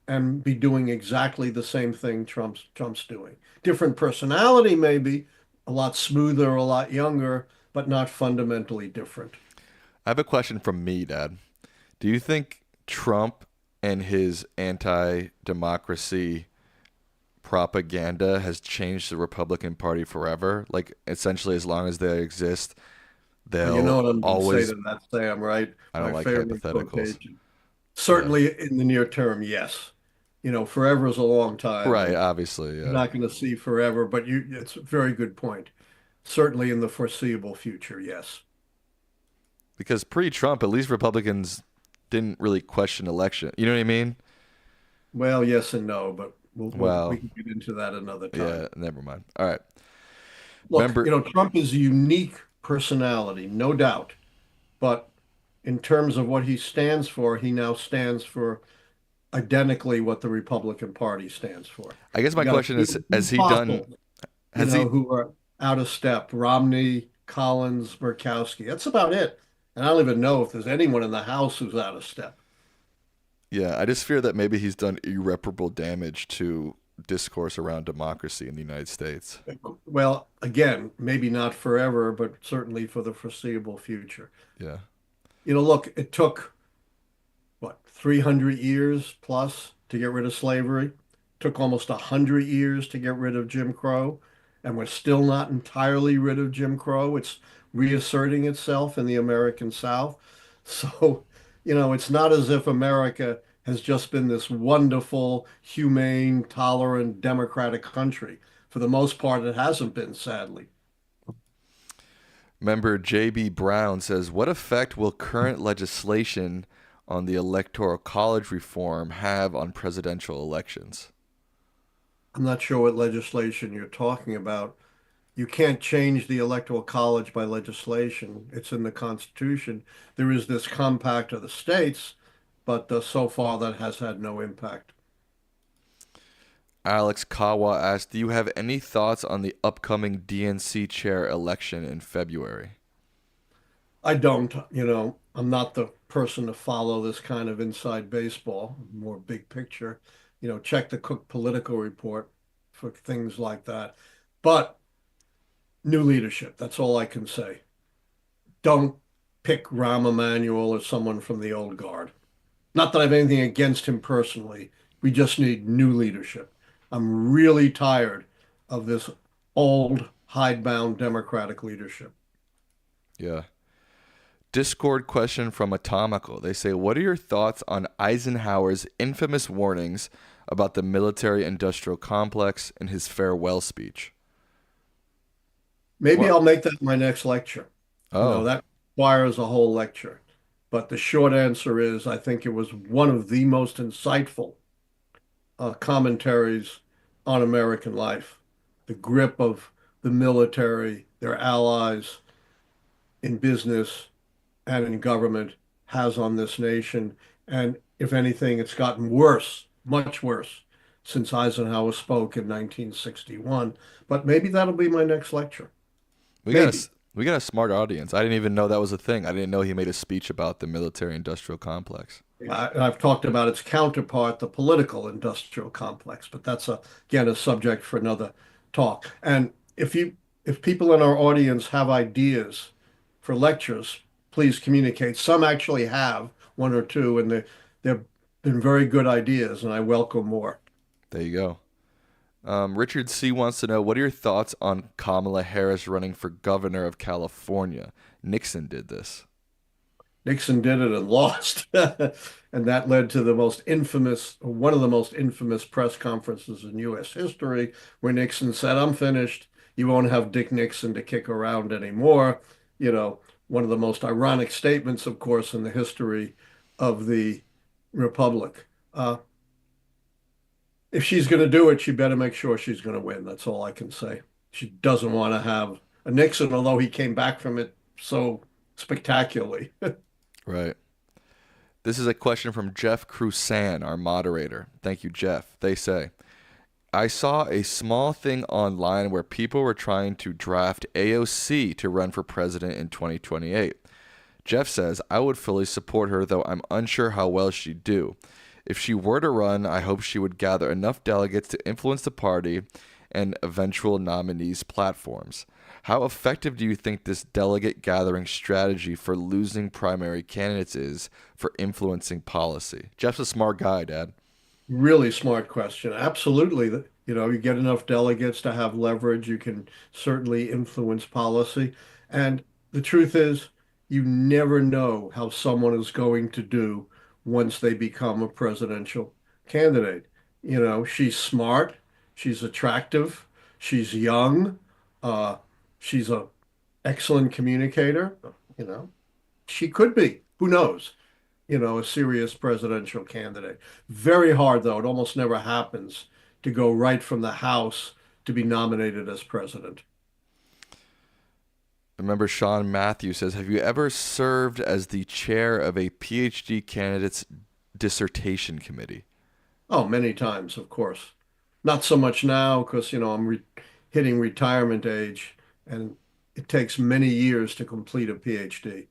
and be doing exactly the same thing Trump's doing. Different personality, maybe, a lot smoother, a lot younger, but not fundamentally different. I have a question from me, Dad. Do you think Trump and his anti democracy propaganda has changed the Republican Party forever? Like, essentially, as long as they exist, You know they'll what I'm going to say always. to that, Sam, right? I don't My like favorite hypotheticals. quotation. Yeah. Certainly in the near term, yes. Forever is a long time, Right, and obviously, you're yeah. not going to see forever, but it's a very good point. Certainly in the foreseeable future, yes. Because pre Trump, at least Republicans didn't really question election. You know what I mean? Well, yes and no, but we Well, can get into that another time. yeah, never mind. All right. Look, Remember, Trump is a unique personality, no doubt, but in terms of what he stands for, he now stands for identically what the Republican Party stands for. I guess You my got a question is, few fossils, has he, who are out of step. Romney, Collins, Murkowski. That's about it. And I don't even know if there's anyone in the House who's out of step. yeah, I just fear that maybe he's done irreparable damage to discourse around democracy in the United States. Well, again, maybe not forever, but certainly for the foreseeable future. Yeah. Look, it took what, 300 years plus to get rid of slavery. Took almost 100 years to get rid of Jim Crow, and we're still not entirely rid of Jim Crow. It's reasserting itself in the American South. So, it's not as if America has just been this wonderful, humane, tolerant, democratic country. For the most part, it hasn't been, sadly. Member J.B. Brown says, what effect will current legislation on the Electoral College reform have on presidential elections? I'm not sure what legislation you're talking about. You can't change the Electoral College by legislation. It's in the Constitution. There is this compact of the states, but so far that has had no impact. Alex Kawa asked, do you have any thoughts on the upcoming DNC chair election in February? I don't, I'm not the person to follow this kind of inside baseball, more big picture. Check the Cook Political Report for things like that. But new leadership, that's all I can say. Don't pick Rahm Emanuel or someone from the old guard. Not that I have anything against him personally. We just need new leadership. I'm really tired of this old, hidebound Democratic leadership. Yeah. Discord question from Atomical. They say, what are your thoughts on Eisenhower's infamous warnings about the military industrial complex in his farewell speech? Maybe What? I'll make that my next lecture. Oh, That requires a whole lecture. But the short answer is I think it was one of the most insightful commentaries on American life. The grip of the military, their allies in business and in government has on this nation. And if anything, it's gotten worse, much worse, since Eisenhower spoke in 1961. But maybe that'll be my next lecture. Maybe. we got a smart audience. I didn't even know that was a thing. I didn't know he made a speech about the military industrial complex. I've talked about its counterpart, the political industrial complex, but that's again a subject for another talk. And if people in our audience have ideas for lectures, please communicate. Some actually have one or two, and they've been very good ideas, and I welcome more. There you go. Richard C. wants to know, what are your thoughts on Kamala Harris running for governor of California? Nixon did this. Nixon did it and lost. And that led to one of the most infamous press conferences in U.S. history, where Nixon said, I'm finished. You won't have Dick Nixon to kick around anymore. One of the most ironic statements, of course, in the history of the Republic. If she's going to do it, she better make sure she's going to win. That's all I can say. She doesn't want to have a Nixon, although he came back from it so spectacularly. Right. This is a question from Jeff Crusan, our moderator. Thank you, Jeff. They say, I saw a small thing online where people were trying to draft AOC to run for president in 2028. Jeff says, I would fully support her, though I'm unsure how well she'd do. If she were to run, I hope she would gather enough delegates to influence the party and eventual nominees' platforms. How effective do you think this delegate gathering strategy for losing primary candidates is for influencing policy? Jeff's a smart guy, Dad. Really smart question. Absolutely. You get enough delegates to have leverage, you can certainly influence policy. And the truth is, you never know how someone is going to do once they become a presidential candidate. She's smart, she's attractive, she's young, uh, she's an excellent communicator. You know, she could be, who knows? A serious presidential candidate. Very hard, though. It almost never happens to go right from the House to be nominated as president. Remember, Sean Matthews says, have you ever served as the chair of a PhD candidate's dissertation committee? Oh, many times, of course. Not so much now because, I'm hitting retirement age and it takes many years to complete a PhD.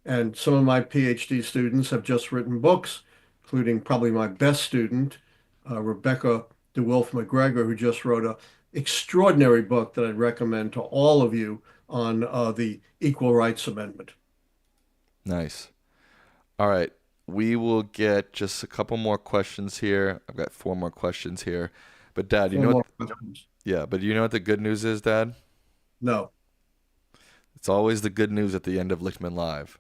And some of my PhD students have just written books, including probably my best student, Rebecca DeWolf McGregor, who just wrote an extraordinary book that I'd recommend to all of you on the Equal Rights Amendment. Nice. All right. We will get just a couple more questions here. I've got four more questions here. But Dad, you Four know what? more questions. Yeah, but you know what the good news is, Dad? No, It's always the good news at the end of Lichtman Live.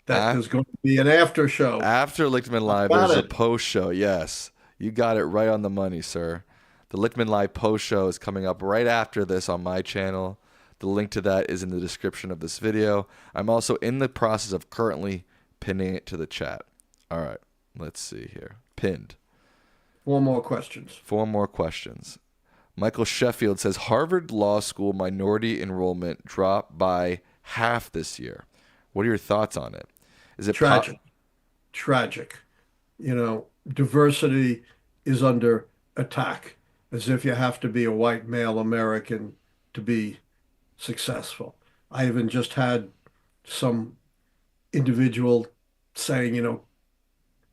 that is going to be an after show. After Lichtman Live, Got there's a it. post show. Yes, you got it right on the money, sir. The Lichtman Live post show is coming up right after this on my channel. The link to that is in the description of this video. I'm also in the process of currently pinning it to the chat. All right, let's see here. Pinned. Four more questions. Four more questions. Michael Sheffield says Harvard Law School minority enrollment dropped by half this year. What are your thoughts on it? Is it Tragic. Tragic. Diversity is under attack, as if you have to be a white male American to be successful. I even just had some individual saying,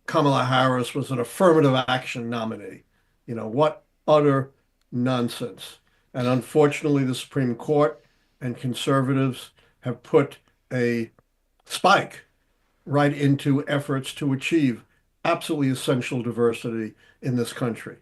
Kamala Harris was an affirmative action nominee. What utter nonsense. And unfortunately, the Supreme Court and conservatives have put a spike right into efforts to achieve absolutely essential diversity in this country.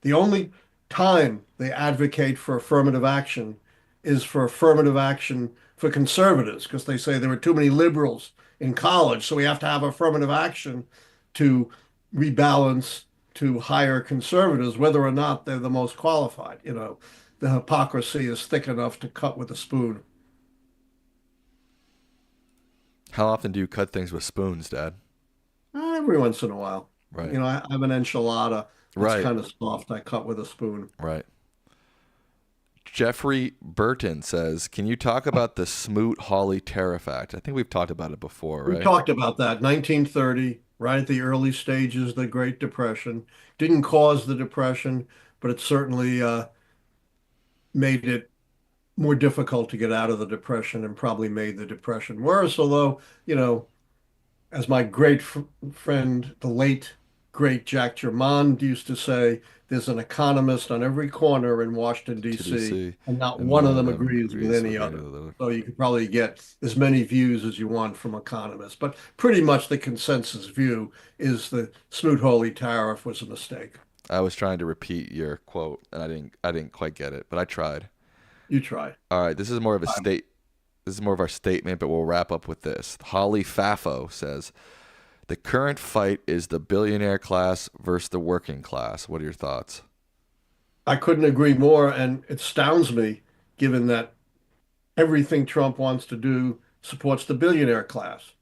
The only time they advocate for affirmative action is for affirmative action for conservatives because they say there were too many liberals in college, so we have to have affirmative action to rebalance to hire conservatives, whether or not they're the most qualified. The hypocrisy is thick enough to cut with a spoon. How often do you cut things with spoons, Dad? Every once in a while. Right. I have an enchilada that's Right. kind of soft. I cut with a spoon. Right. Jeffrey Burton says, "Can you talk about the Smoot-Hawley Tariff Act?" I think we've talked about it before, We right? talked about that. 1930, right at the early stages of the Great Depression. Didn't cause the Depression, but it certainly made it more difficult to get out of the Depression and probably made the Depression worse. Although, as my great friend, the late great Jack Germond used to say, there's an economist on every corner in Washington, D.C., TDC, and not and one none of of them them agrees with agrees any with any other. of the other. So you could probably get as many views as you want from economists. But pretty much the consensus view is the Smoot-Hawley tariff was a mistake. I was trying to repeat your quote, and I didn't quite get it, but I tried. You try. All right, this is more of a state. This is more of our statement, but we'll wrap up with this. Holly Fafo says, "The current fight is the billionaire class versus the working class." What are your thoughts? I couldn't agree more, and it astounds me, given that everything Trump wants to do supports the billionaire class.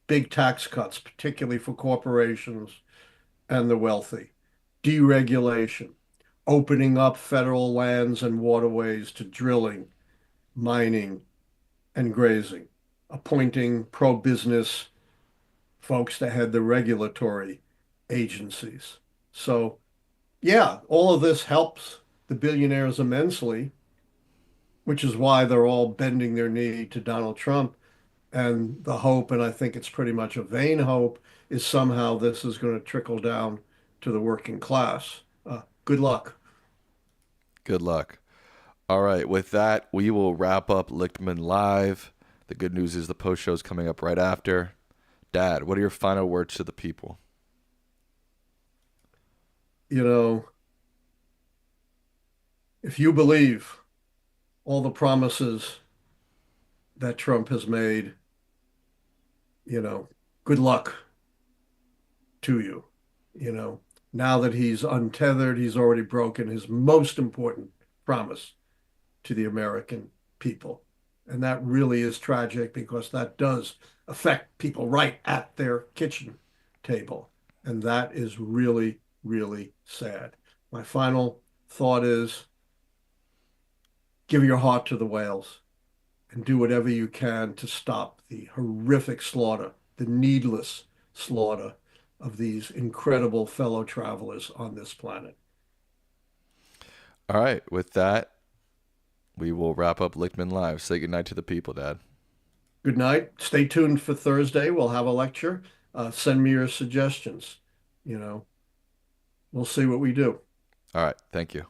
Big tax cuts, particularly for corporations and the wealthy, deregulation, opening up federal lands and waterways to drilling, mining, and grazing, appointing pro-business folks to head the regulatory agencies. So, yeah, all of this helps the billionaires immensely, which is why they're all bending their knee to Donald Trump. And the hope, and I think it's pretty much a vain hope, is somehow this is going to trickle down to the working class. Good luck. Good luck. All right, with that, we will wrap up Lichtman Live. The good news is the post show is coming up right after. Dad, what are your final words to the people? You know, if you believe all the promises that Trump has made, you know, good luck to you. You know, now that he's untethered, he's already broken his most important promise to the American people. And that really is tragic because that does affect people right at their kitchen table. And that is really, really sad. My final thought is give your heart to the whales and do whatever you can to stop the horrific slaughter, the needless slaughter of these incredible fellow travelers on this planet. All right, with that, we will wrap up Lichtman Live. Say goodnight to the people, Dad. Good night. Stay tuned for Thursday. We'll have a lecture. Send me your suggestions. You know, we'll see what we do. All right, thank you.